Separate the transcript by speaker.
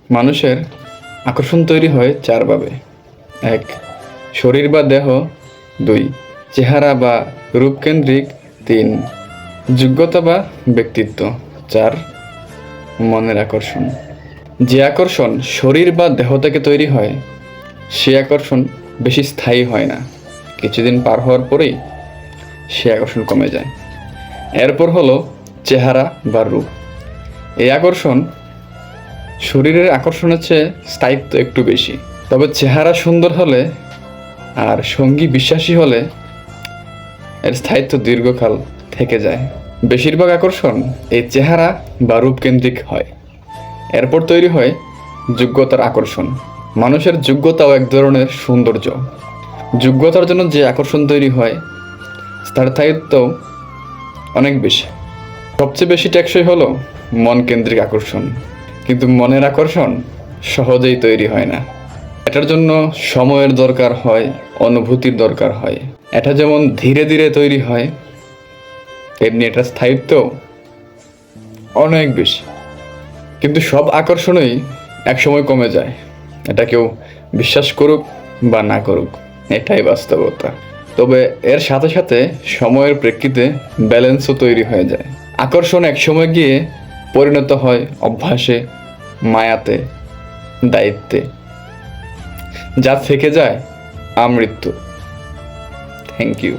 Speaker 1: মানুষের আকর্ষণ তৈরি হয় চারভাবে। 1. শরীর বা দেহ। 2. চেহারা বা রূপকেন্দ্রিক। 3. যোগ্যতা বা ব্যক্তিত্ব। 4. মনের আকর্ষণ। যে আকর্ষণ শরীর বা দেহ থেকে তৈরি হয় সে আকর্ষণ বেশি স্থায়ী হয় না, কিছুদিন পার হওয়ার পরেই সে আকর্ষণ কমে যায়। এরপর হলো চেহারা বা রূপ। এই আকর্ষণ শরীরের আকর্ষণের চেয়ে স্থায়িত্ব একটু বেশি, তবে চেহারা সুন্দর হলে আর সঙ্গী বিশ্বাসী হলে এর স্থায়িত্ব দীর্ঘকাল থেকে যায়। বেশিরভাগ আকর্ষণ এই চেহারা বা রূপকেন্দ্রিক হয়। এরপর তৈরি হয় যোগ্যতার আকর্ষণ। মানুষের যোগ্যতাও এক ধরনের সৌন্দর্য। যোগ্যতার জন্য যে আকর্ষণ তৈরি হয় তার স্থায়িত্ব অনেক বেশি। সবচেয়ে বেশি টেকসই হলো মন কেন্দ্রিক আকর্ষণ, কিন্তু মনের আকর্ষণ সহজেই তৈরি হয় না। এটার জন্য সময়ের দরকার হয়, অনুভূতির দরকার হয়। এটা যেমন ধীরে ধীরে তৈরি হয়, তেমনি এটার স্থায়িত্ব অনেক বেশি। কিন্তু সব আকর্ষণই একসময় কমে যায়, এটা কেউ বিশ্বাস করুক বা না করুক, এটাই বাস্তবতা। তবে এর সাথে সাথে সময়ের প্রেক্ষিতে ব্যালেন্সও তৈরি হয়ে যায়। আকর্ষণ একসময় গিয়ে পরিণত হয় অভ্যাসে, মায়াতে, দায়িত্বে, যা থেকে যায় আমৃত্যু। Thank you.